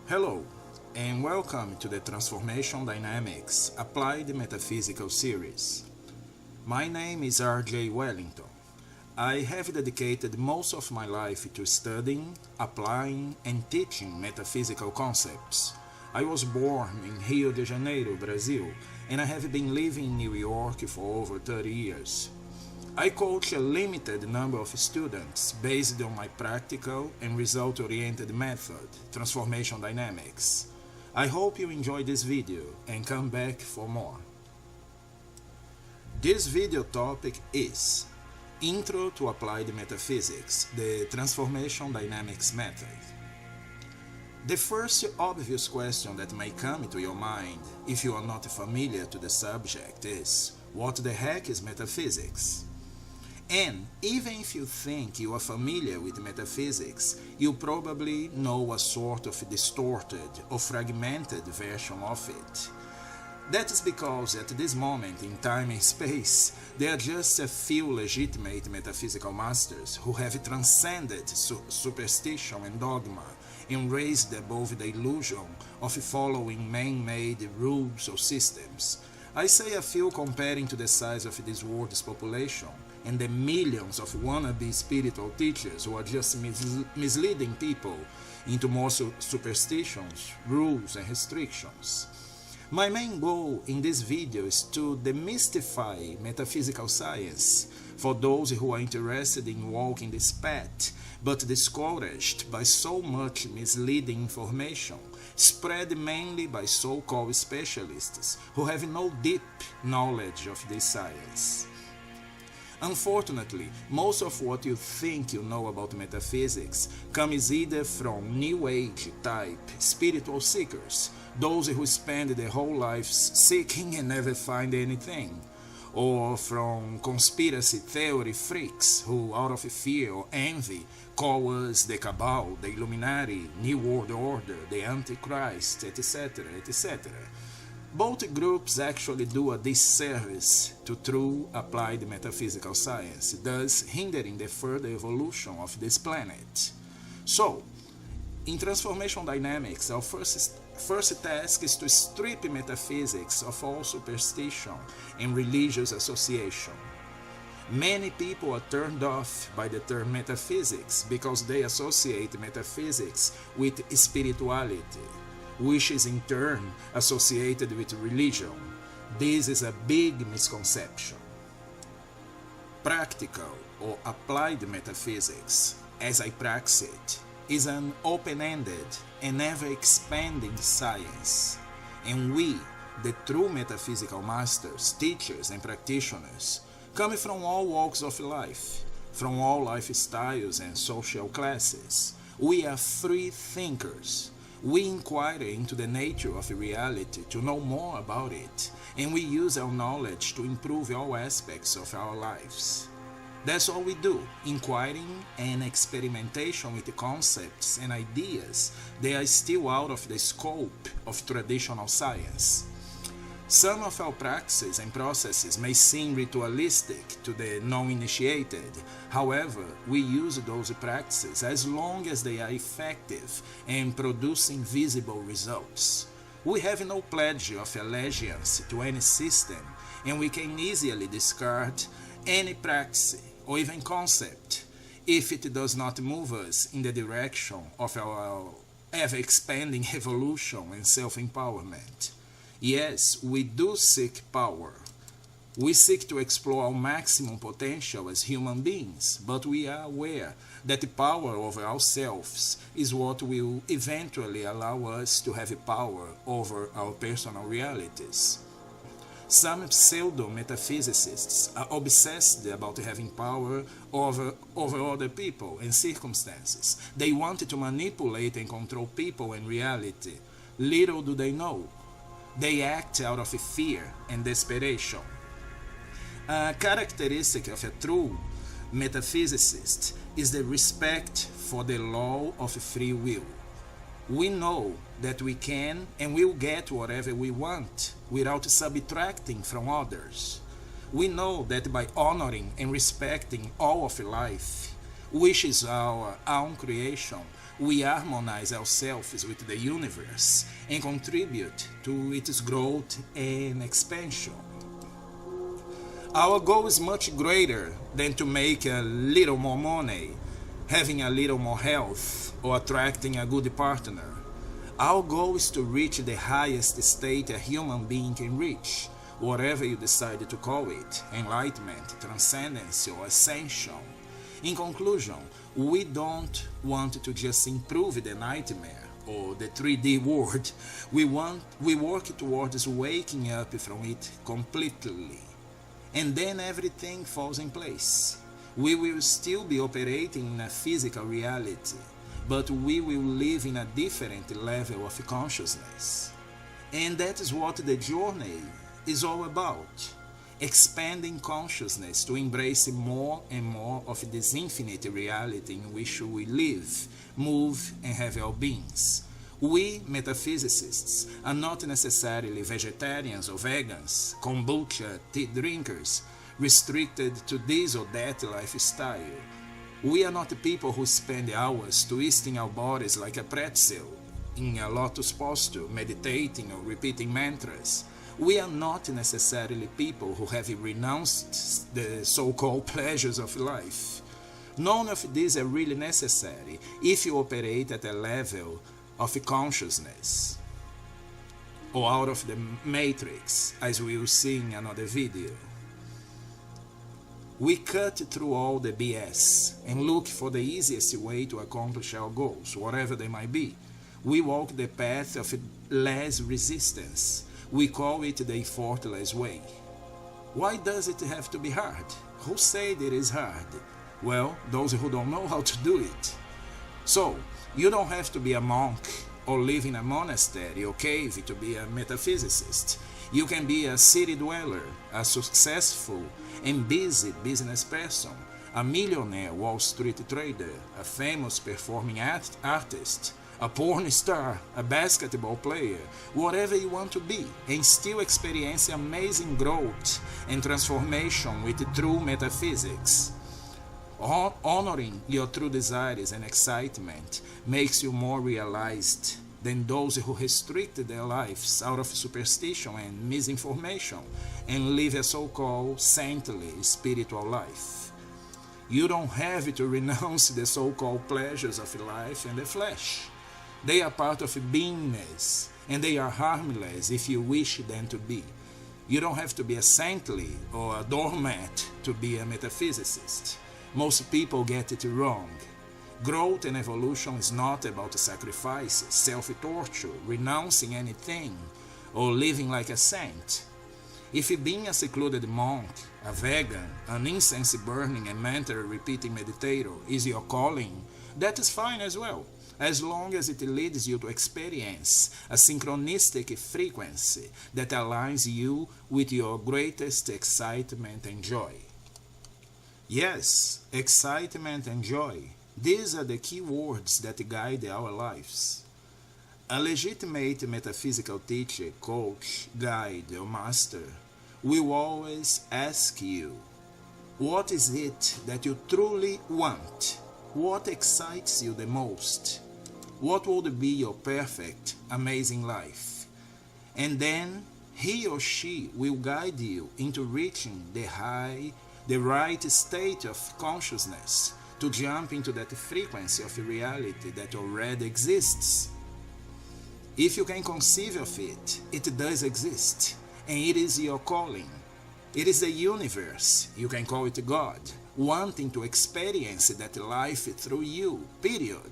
Hello, and welcome to the Transformation Dynamics Applied Metaphysical Series. My name is R.J. Wellington. I have dedicated most of my life to studying, applying, and teaching metaphysical concepts. I was born in Rio de Janeiro, Brazil, and I have been living in New York for over 30 years. I coach a limited number of students based on my practical and result-oriented method, Transformation Dynamics. I hope you enjoy this video and come back for more. This video topic is Intro to Applied Metaphysics, the Transformation Dynamics method. The first obvious question that may come to your mind if you are not familiar to the subject is, what the heck is metaphysics? And even if you think you are familiar with metaphysics, you probably know a sort of distorted or fragmented version of it. That is because at this moment in time and space, there are just a few legitimate metaphysical masters who have transcended superstition and dogma and raised above the illusion of following man-made rules or systems. I say a few comparing to the size of this world's population and the millions of wannabe spiritual teachers who are just misleading people into more superstitions, rules, and restrictions. My main goal in this video is to demystify metaphysical science for those who are interested in walking this path but discouraged by so much misleading information spread mainly by so-called specialists who have no deep knowledge of this science. Unfortunately, most of what you think you know about metaphysics comes either from New Age type spiritual seekers, those who spend their whole lives seeking and never find anything, or from conspiracy theory freaks who, out of fear or envy, call us the Cabal, the Illuminati, New World Order, the Antichrist, etc., etc. Both groups actually do a disservice to true applied metaphysical science, thus hindering the further evolution of this planet. So, in Transformation Dynamics, our first task is to strip metaphysics of all superstition and religious association. Many people are turned off by the term metaphysics because they associate metaphysics with spirituality, which is in turn associated with religion. This is a big misconception. Practical or applied metaphysics, as I practice it, is an open-ended and ever-expanding science, and we, the true metaphysical masters, teachers, and practitioners, come from all walks of life, from all lifestyles and social classes. We are free thinkers. We inquire into the nature of reality to know more about it, and we use our knowledge to improve all aspects of our lives. That's all we do, inquiring and experimentation with concepts and ideas that are still out of the scope of traditional science. Some of our practices and processes may seem ritualistic to the non-initiated. However, we use those practices as long as they are effective and producing visible results. We have no pledge of allegiance to any system, and we can easily discard any practice or even concept if it does not move us in the direction of our ever-expanding evolution and self-empowerment. Yes, we do seek power. We seek to explore our maximum potential as human beings, but we are aware that the power over ourselves is what will eventually allow us to have power over our personal realities. Some pseudo-metaphysicists are obsessed about having power over other people and circumstances. They want to manipulate and control people and reality. Little do they know, they act out of fear and desperation. A characteristic of a true metaphysicist is the respect for the law of free will. We know that we can and will get whatever we want without subtracting from others. We know that by honoring and respecting all of life, which is our own creation, we harmonize ourselves with the universe and contribute to its growth and expansion. Our goal is much greater than to make a little more money, having a little more health, or attracting a good partner. Our goal is to reach the highest state a human being can reach, whatever you decide to call it, enlightenment, transcendence, or ascension. In conclusion, we don't want to just improve the nightmare or the 3D world. We work towards waking up from it completely. And then everything falls in place. We will still be operating in a physical reality, but we will live in a different level of consciousness. And that is what the journey is all about. Expanding consciousness to embrace more and more of this infinite reality in which we live, move, and have our beings. We, metaphysicists, are not necessarily vegetarians or vegans, kombucha, tea drinkers, restricted to this or that lifestyle. We are not people who spend hours twisting our bodies like a pretzel, in a lotus posture, meditating or repeating mantras. We are not necessarily people who have renounced the so-called pleasures of life. None of these are really necessary if you operate at a level of consciousness or out of the matrix, as we will see in another video. We cut through all the BS and look for the easiest way to accomplish our goals, whatever they might be. We walk the path of less resistance. We call it the effortless way. Why does it have to be hard? Who said it is hard? Well, those who don't know how to do it. So, you don't have to be a monk or live in a monastery or cave to be a metaphysicist. You can be a city dweller, a successful and busy business person, a millionaire Wall Street trader, a famous performing artist, a porn star, a basketball player, whatever you want to be, and still experience amazing growth and transformation with true metaphysics. Honoring your true desires and excitement makes you more realized than those who restrict their lives out of superstition and misinformation and live a so-called saintly spiritual life. You don't have to renounce the so-called pleasures of life and the flesh. They are part of beingness, and they are harmless if you wish them to be. You don't have to be a saintly or a doormat to be a metaphysicist. Most people get it wrong. Growth and evolution is not about sacrifice, self-torture, renouncing anything, or living like a saint. If being a secluded monk, a vegan, an incense-burning and mantra-repeating meditator is your calling, that is fine as well, as long as it leads you to experience a synchronistic frequency that aligns you with your greatest excitement and joy. Yes, excitement and joy. These are the key words that guide our lives. A legitimate metaphysical teacher, coach, guide, or master will always ask you, what is it that you truly want? What excites you the most? What would be your perfect, amazing life? And then he or she will guide you into reaching the right state of consciousness to jump into that frequency of reality that already exists. If you can conceive of it, it does exist, and it is your calling. It is the universe, you can call it God, wanting to experience that life through you, period.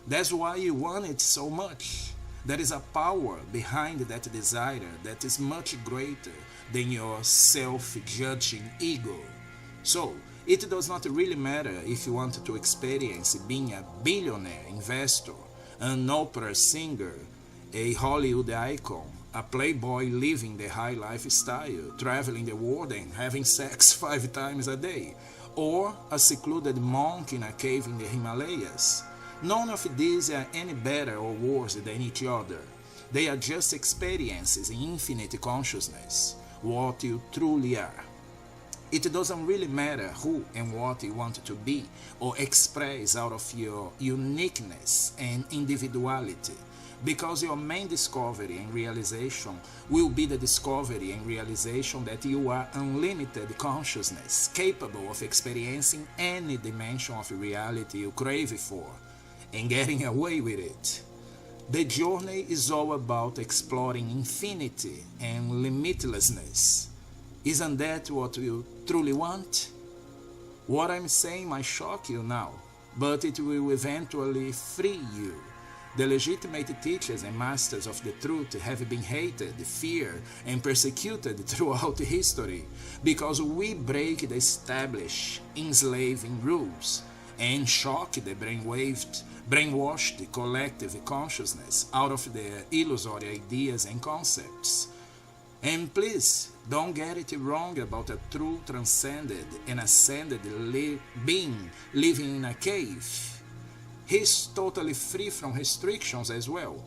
That's why you want it so much. There is a power behind that desire that is much greater than your self-judging ego. So, it does not really matter if you want to experience being a billionaire investor, an opera singer, a Hollywood icon, a playboy living the high lifestyle, traveling the world and having sex 5 times a day, or a secluded monk in a cave in the Himalayas. None of these are any better or worse than each other. They are just experiences in infinite consciousness, what you truly are. It doesn't really matter who and what you want to be or express out of your uniqueness and individuality, because your main discovery and realization will be the discovery and realization that you are unlimited consciousness, capable of experiencing any dimension of reality you crave for and getting away with it. The journey is all about exploring infinity and limitlessness. Isn't that what you truly want? What I'm saying might shock you now, but it will eventually free you. The legitimate teachers and masters of the truth have been hated, feared, and persecuted throughout history because we break the established, enslaving rules and shock the brainwashed collective consciousness out of their illusory ideas and concepts. And please, don't get it wrong about a true transcended and ascended being living in a cave. He's totally free from restrictions as well.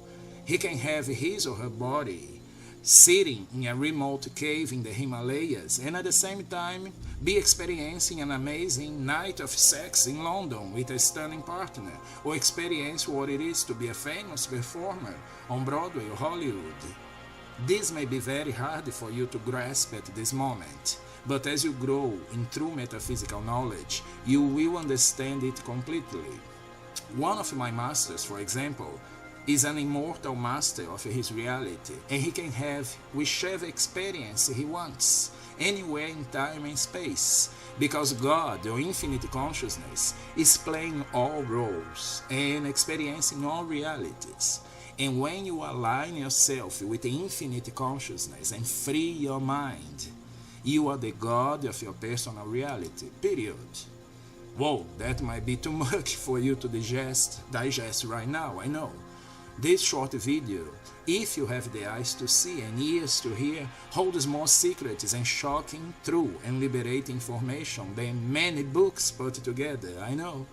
He can have his or her body sitting in a remote cave in the Himalayas and at the same time be experiencing an amazing night of sex in London with a stunning partner, or experience what it is to be a famous performer on Broadway or Hollywood. This may be very hard for you to grasp at this moment, but as you grow in true metaphysical knowledge, you will understand it completely. One of my masters, for example, is an immortal master of his reality, and he can have whichever experience he wants, anywhere in time and space, because God, or infinite consciousness, is playing all roles and experiencing all realities. And when you align yourself with the infinite consciousness and free your mind, you are the God of your personal reality, period. Whoa, that might be too much for you to digest right now, I know. This short video, if you have the eyes to see and ears to hear, holds more secrets and shocking, true and liberating information than many books put together, I know.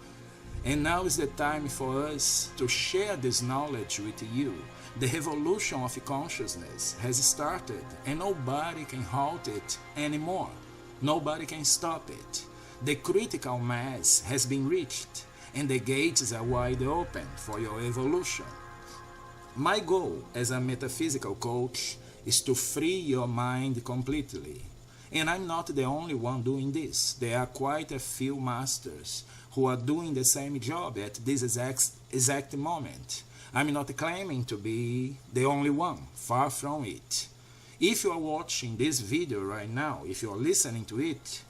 And now is the time for us to share this knowledge with you. The revolution of consciousness has started, and nobody can halt it anymore. Nobody can stop it. The critical mass has been reached, and the gates are wide open for your evolution. My goal as a metaphysical coach is to free your mind completely. And I'm not the only one doing this. There are quite a few masters who are doing the same job at this exact moment. I'm not claiming to be the only one, far from it. If you are watching this video right now, if you are listening to it,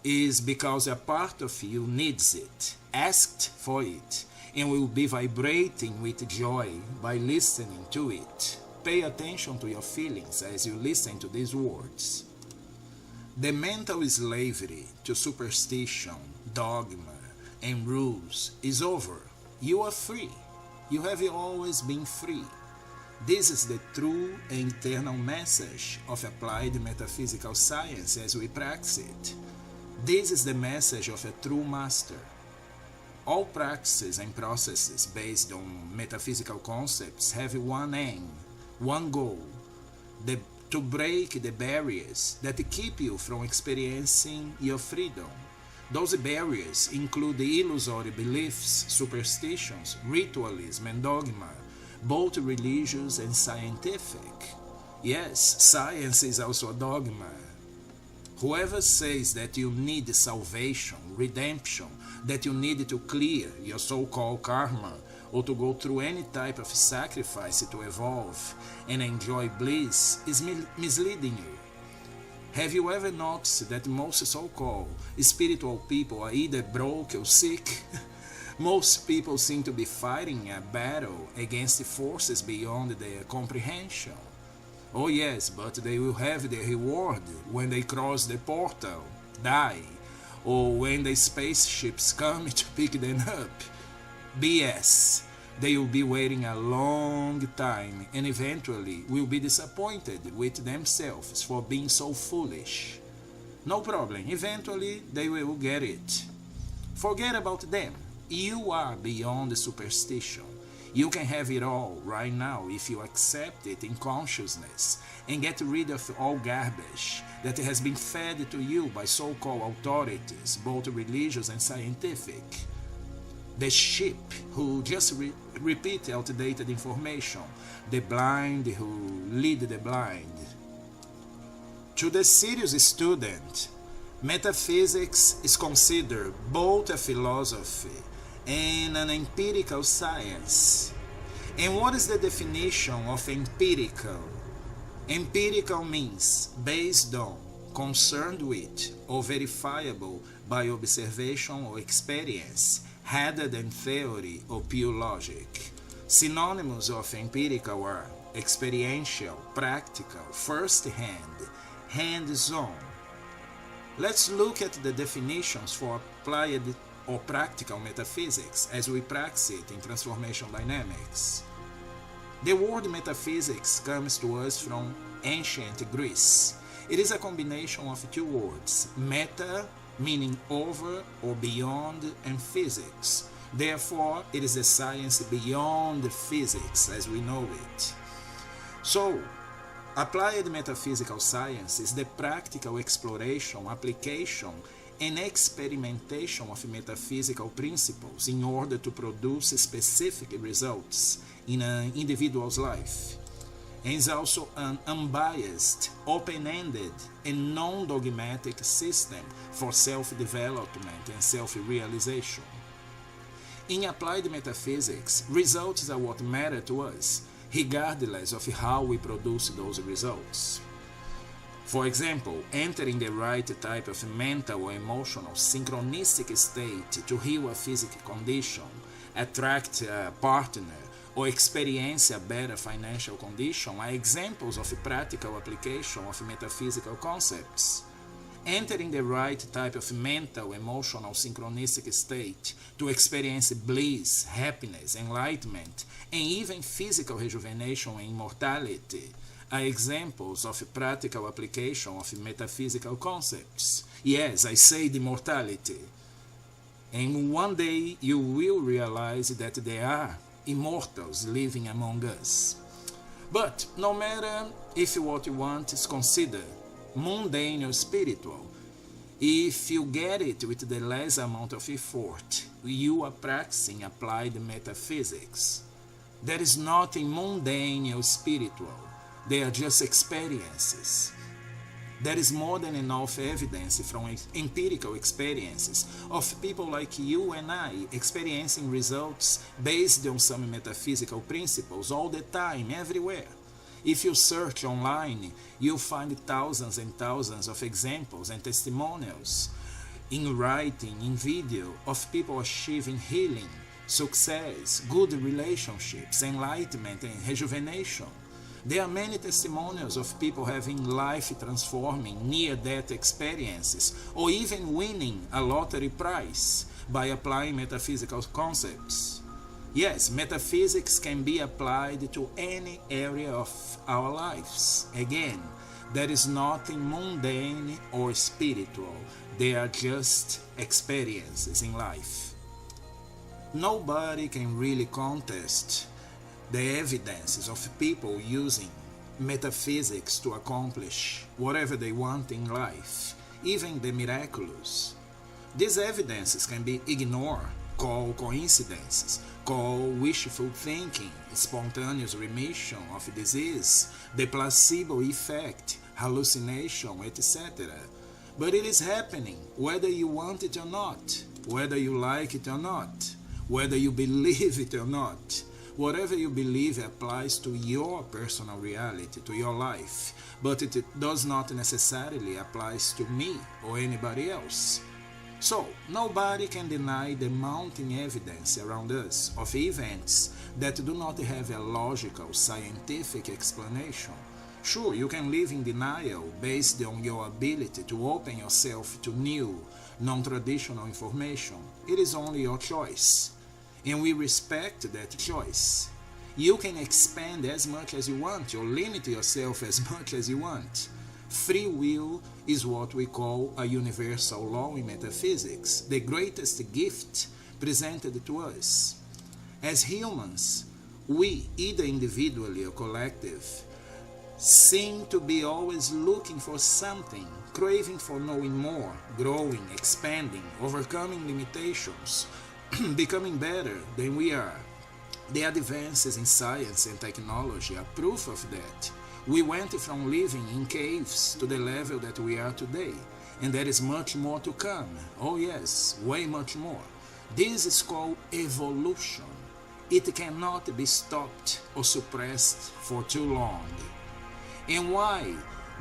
is because a part of you needs it, asked for it, and will be vibrating with joy by listening to it. Pay attention to your feelings as you listen to these words. The mental slavery to superstition, dogma, and rules is over. You are free. You have always been free. This is the true and eternal message of Applied Metaphysical Science as we practice it. This is the message of a true master. All practices and processes based on metaphysical concepts have one aim, one goal, to break the barriers that keep you from experiencing your freedom. Those barriers include the illusory beliefs, superstitions, ritualism, and dogma, both religious and scientific. Yes, science is also a dogma. Whoever says that you need salvation, redemption, that you need to clear your so-called karma, or to go through any type of sacrifice to evolve and enjoy bliss is misleading you. Have you ever noticed that most so-called spiritual people are either broke or sick? Most people seem to be fighting a battle against forces beyond their comprehension. Oh yes, but they will have their reward when they cross the portal, die, or when the spaceships come to pick them up. BS. They will be waiting a long time and eventually will be disappointed with themselves for being so foolish. No problem, eventually they will get it. Forget about them. You are beyond superstition. You can have it all right now if you accept it in consciousness and get rid of all garbage that has been fed to you by so-called authorities, both religious and scientific. The sheep who just repeat outdated information, the blind who lead the blind. To the serious student, metaphysics is considered both a philosophy and an empirical science. And what is the definition of empirical? Empirical means based on, concerned with, or verifiable by observation or experience, rather than theory or pure logic. Synonyms of empirical are experiential, practical, first-hand, hands-on. Let's look at the definitions for applied or practical metaphysics as we practice it in transformation dynamics. The word metaphysics comes to us from ancient Greece. It is a combination of two words, meta, meaning over or beyond, and physics. Therefore, it is a science beyond physics as we know it. So, applied metaphysical science is the practical exploration, application, and experimentation of metaphysical principles in order to produce specific results in an individual's life. And is also an unbiased, open-ended, and non-dogmatic system for self-development and self-realization. In applied metaphysics, results are what matter to us, regardless of how we produce those results. For example, entering the right type of mental or emotional synchronistic state to heal a physical condition, attract a partner, or experience a better financial condition are examples of practical application of metaphysical concepts. Entering the right type of mental, emotional, synchronistic state to experience bliss, happiness, enlightenment, and even physical rejuvenation and immortality are examples of practical application of metaphysical concepts. Yes, I said immortality. And one day you will realize that there are immortals living among us. But no matter if what you want is considered mundane or spiritual, if you get it with the less amount of effort, you are practicing applied metaphysics. There is nothing mundane or spiritual. They are just experiences. There is more than enough evidence from empirical experiences of people like you and I experiencing results based on some metaphysical principles all the time, everywhere. If you search online, you'll find thousands and thousands of examples and testimonials in writing, in video, of people achieving healing, success, good relationships, enlightenment, and rejuvenation. There are many testimonials of people having life-transforming, near-death experiences, or even winning a lottery prize by applying metaphysical concepts. Yes, metaphysics can be applied to any area of our lives. Again, there is nothing mundane or spiritual. They are just experiences in life. Nobody can really contest the evidences of people using metaphysics to accomplish whatever they want in life, even the miraculous. These evidences can be ignored, called coincidences, called wishful thinking, spontaneous remission of disease, the placebo effect, hallucination, etc. But it is happening whether you want it or not, whether you like it or not, whether you believe it or not. Whatever you believe applies to your personal reality, to your life, but it does not necessarily apply to me or anybody else. So, nobody can deny the mounting evidence around us of events that do not have a logical, scientific explanation. Sure, you can live in denial based on your ability to open yourself to new, non-traditional information. It is only your choice. And we respect that choice. You can expand as much as you want, or limit yourself as much as you want. Free will is what we call a universal law in metaphysics, the greatest gift presented to us. As humans, we, either individually or collective, seem to be always looking for something, craving for knowing more, growing, expanding, overcoming limitations, becoming better than we are. The advances in science and technology are proof of that. We went from living in caves to the level that we are today, and there is much more to come. Oh yes, way much more. This is called evolution. It cannot be stopped or suppressed for too long. And why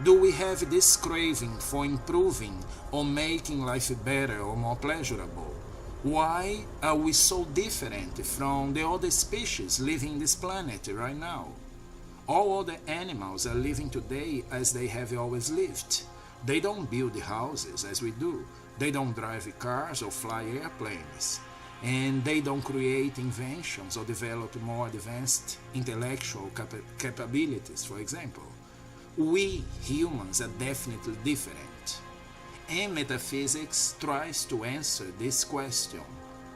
do we have this craving for improving or making life better or more pleasurable? Why are we so different from the other species living this planet right now? All other animals are living today as they have always lived. They don't build houses as we do. They don't drive cars or fly airplanes. And they don't create inventions or develop more advanced intellectual capabilities, for example. We humans are definitely different. And metaphysics tries to answer this question,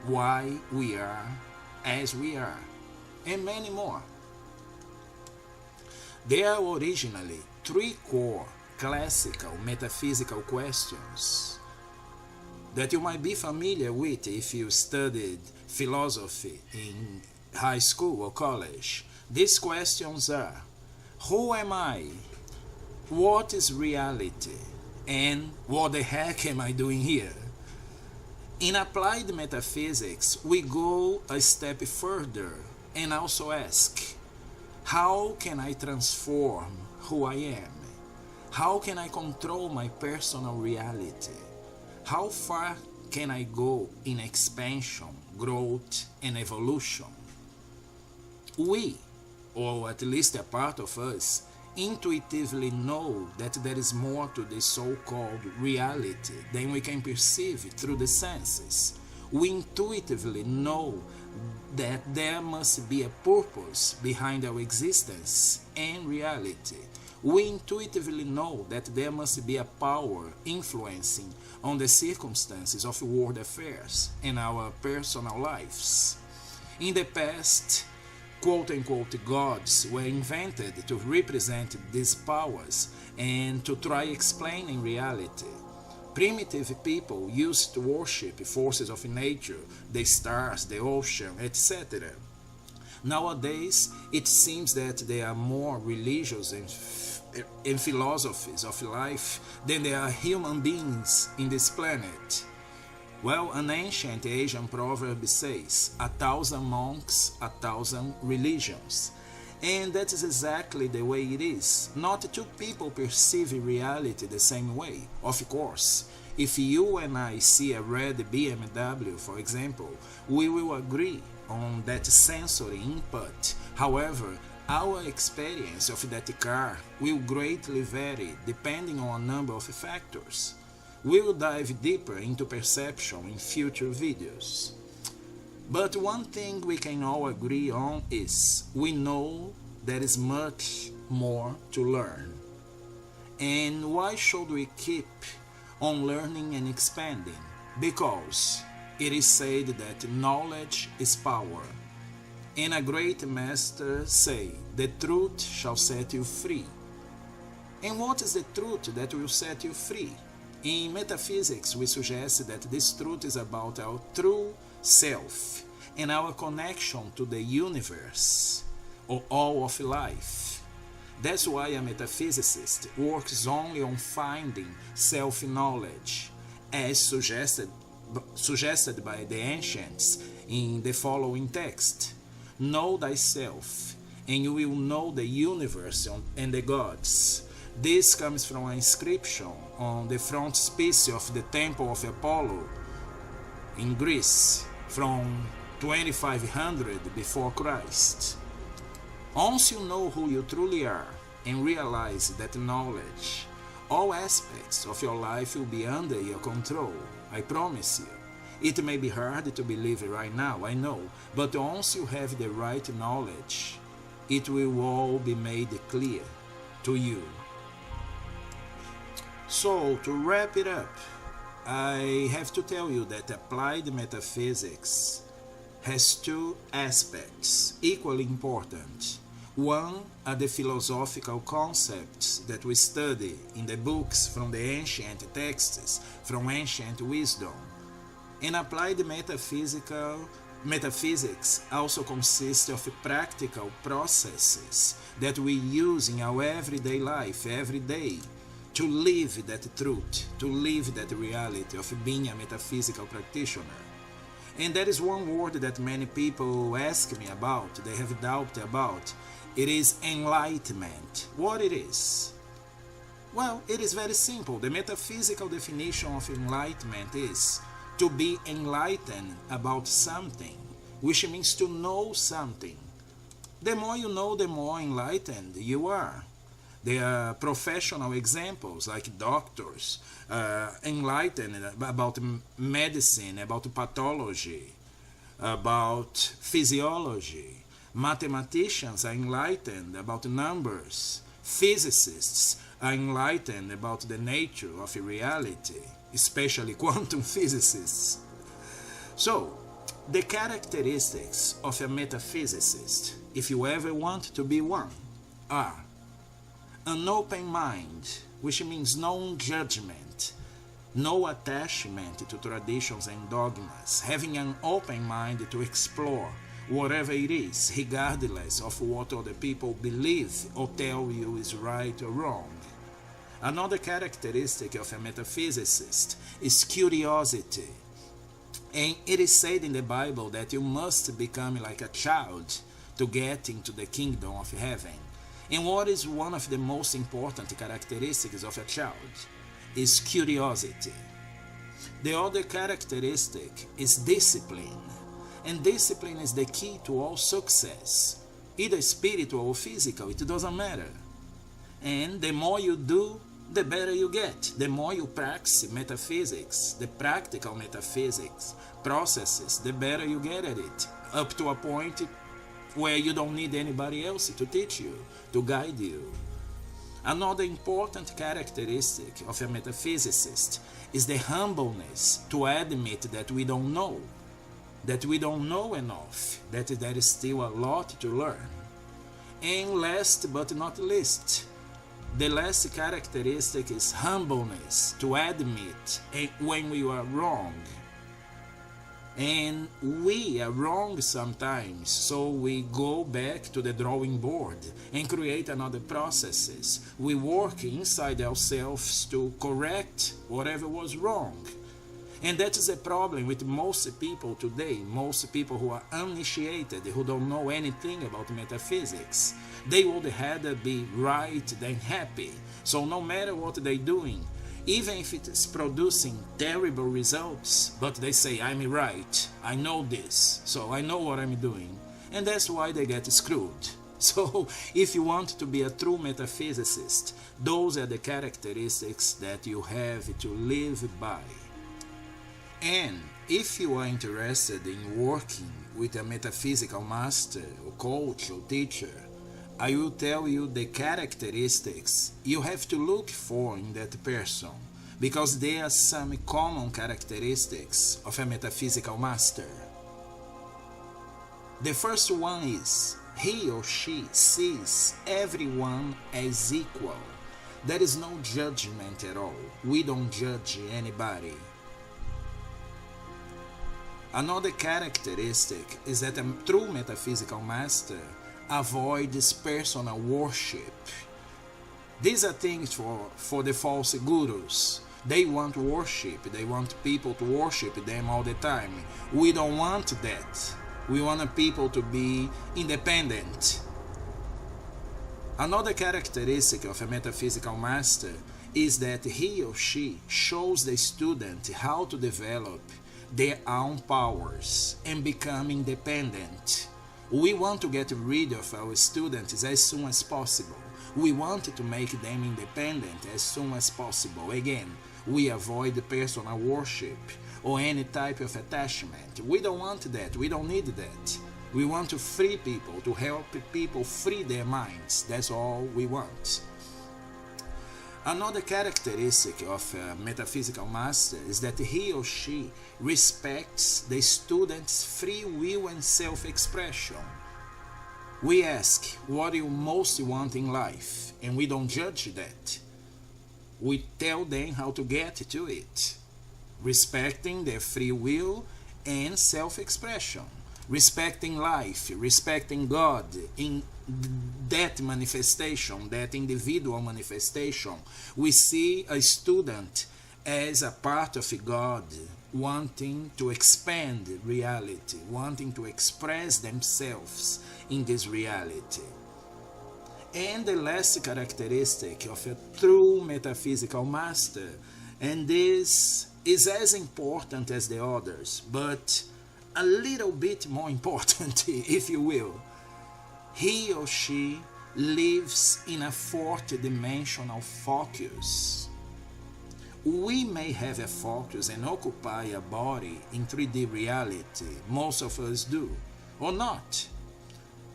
why we are as we are, and many more. There are originally three core classical metaphysical questions that you might be familiar with if you studied philosophy in high school or college. These questions are, who am I? What is reality? And what the heck am I doing here? In applied metaphysics, we go a step further and also ask, how can I transform who I am? How can I control my personal reality? How far can I go in expansion, growth, and evolution? We, or at least a part of us, intuitively know that there is more to the so-called reality than we can perceive through the senses. We intuitively know that there must be a purpose behind our existence and reality. We intuitively know that there must be a power influencing on the circumstances of world affairs and our personal lives. In the past, quote-unquote gods were invented to represent these powers and to try explaining reality. Primitive people used to worship forces of nature, the stars, the ocean, etc. Nowadays, it seems that there are more religions and philosophies of life than there are human beings in this planet. Well, an ancient Asian proverb says, 1,000 monks, 1,000 religions. And that is exactly the way it is. Not two people perceive reality the same way. Of course, if you and I see a red BMW, for example, we will agree on that sensory input. However, our experience of that car will greatly vary depending on a number of factors. We will dive deeper into perception in future videos. But one thing we can all agree on is we know there is much more to learn. And why should we keep on learning and expanding? Because it is said that knowledge is power. And a great master say, the truth shall set you free. And what is the truth that will set you free? In metaphysics, we suggest that this truth is about our true self and our connection to the universe or all of life. That's why a metaphysicist works only on finding self-knowledge, as suggested by the ancients in the following text. Know thyself, and you will know the universe and the gods. This comes from an inscription on the frontispiece of the Temple of Apollo in Greece from 2500 before Christ. Once you know who you truly are and realize that knowledge, all aspects of your life will be under your control, I promise you. It may be hard to believe right now, I know, but once you have the right knowledge, it will all be made clear to you. So, to wrap it up, I have to tell you that Applied Metaphysics has two aspects equally important. One are the philosophical concepts that we study in the books from the ancient texts, from ancient wisdom. And applied metaphysics also consists of practical processes that we use in our everyday life, every day, to live that truth, to live that reality of being a metaphysical practitioner. And there is one word that many people ask me about, they have doubt about. It is enlightenment. What it is? Well, it is very simple. The metaphysical definition of enlightenment is to be enlightened about something, which means to know something. The more you know, the more enlightened you are. There are professional examples like doctors, enlightened about medicine, about pathology, about physiology. Mathematicians are enlightened about numbers. Physicists are enlightened about the nature of reality, especially quantum physicists. So, the characteristics of a metaphysicist, if you ever want to be one, are an open mind, which means no judgment, no attachment to traditions and dogmas, having an open mind to explore whatever it is, regardless of what other people believe or tell you is right or wrong. Another characteristic of a metaphysicist is curiosity. And it is said in the Bible that you must become like a child to get into the kingdom of heaven. And what is one of the most important characteristics of a child is curiosity. The other characteristic is discipline. And discipline is the key to all success, either spiritual or physical, it doesn't matter. And the more you do, the better you get. The more you practice metaphysics, the practical metaphysics processes, the better you get at it, up to a point where you don't need anybody else to teach you, to guide you. Another important characteristic of a metaphysicist is the humbleness to admit that we don't know enough, that there is still a lot to learn. And last but not least, the last characteristic is humbleness to admit when we are wrong. And we are wrong sometimes, so we go back to the drawing board and create another processes. We work inside ourselves to correct whatever was wrong. And that is a problem with most people today, most people who are uninitiated, who don't know anything about metaphysics. They would rather be right than happy. So no matter what they're doing, even if it is producing terrible results, but they say, I'm right, I know this, so I know what I'm doing. And that's why they get screwed. So if you want to be a true metaphysicist, those are the characteristics that you have to live by. And if you are interested in working with a metaphysical master or coach or teacher, I will tell you the characteristics you have to look for in that person, because there are some common characteristics of a metaphysical master. The first one is he or she sees everyone as equal. There is no judgment at all. We don't judge anybody. Another characteristic is that a true metaphysical master avoids personal worship. These are things for the false gurus. They want worship. They want people to worship them all the time. We don't want that. We want people to be independent. Another characteristic of a metaphysical master is that he or she shows the student how to develop their own powers and become independent. We want to get rid of our students as soon as possible. We want to make them independent as soon as possible. Again, we avoid personal worship or any type of attachment. We don't want that. We don't need that. We want to free people, to help people free their minds. That's all we want. Another characteristic of a metaphysical master is that he or she respects the student's free will and self-expression. We ask, what do you most want in life? And we don't judge that. We tell them how to get to it, respecting their free will and self-expression, respecting life, respecting God in that manifestation, that individual manifestation. We see a student as a part of God, wanting to expand reality, wanting to express themselves in this reality. And the last characteristic of a true metaphysical master, and this is as important as the others, but a little bit more important, if you will. He or she lives in a fourth-dimensional focus. We may have a focus and occupy a body in 3D reality, most of us do, or not.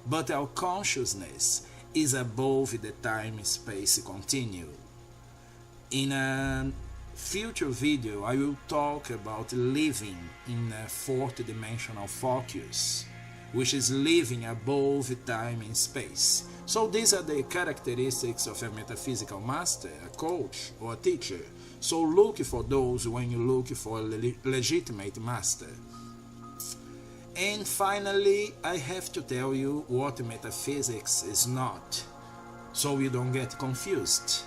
But our consciousness is above the time-space continuum. In a future video, I will talk about living in a fourth-dimensional focus, which is living above time and space. So these are the characteristics of a metaphysical master, a coach, or a teacher. So look for those when you look for a legitimate master. And finally, I have to tell you what metaphysics is not, so you don't get confused.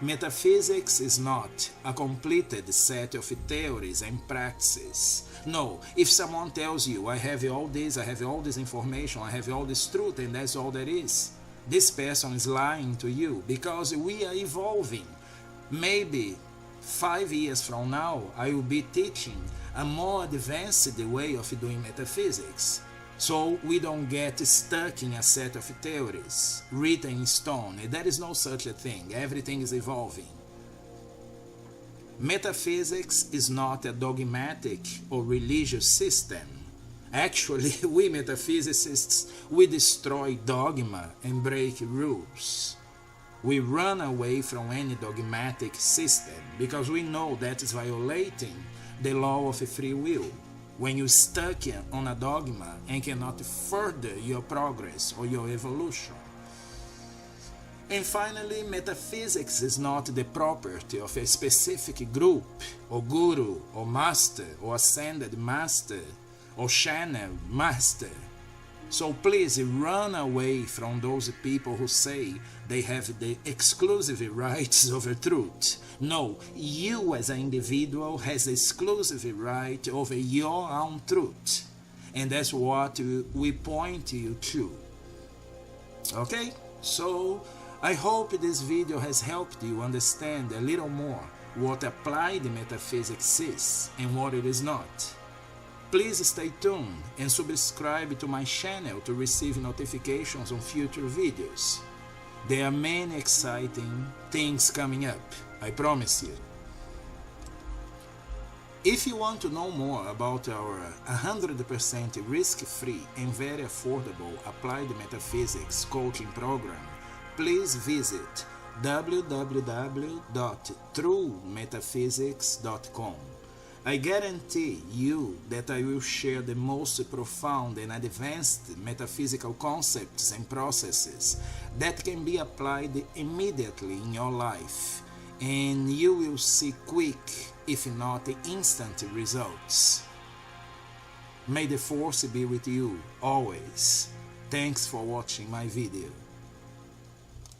Metaphysics is not a completed set of theories and practices. No, if someone tells you, I have all this information, I have all this truth, and that's all there is, this person is lying to you, because we are evolving. Maybe 5 years from now, I will be teaching a more advanced way of doing metaphysics, so we don't get stuck in a set of theories written in stone. There is no such a thing. Everything is evolving. Metaphysics is not a dogmatic or religious system. Actually, we metaphysicists, we destroy dogma and break rules. We run away from any dogmatic system because we know that is violating the law of free will. When you're stuck on a dogma and cannot further your progress or your evolution. And finally, metaphysics is not the property of a specific group, or guru, or master, or ascended master, or channel master. So please run away from those people who say they have the exclusive rights over truth. No, you as an individual has the exclusive right over your own truth. And that's what we point you to. Okay? So I hope this video has helped you understand a little more what applied metaphysics is and what it is not. Please stay tuned and subscribe to my channel to receive notifications on future videos. There are many exciting things coming up, I promise you. If you want to know more about our 100% risk-free and very affordable Applied Metaphysics coaching program, please visit www.truemetaphysics.com. I guarantee you that I will share the most profound and advanced metaphysical concepts and processes that can be applied immediately in your life, and you will see quick, if not instant, results. May the force be with you always. Thanks for watching my video.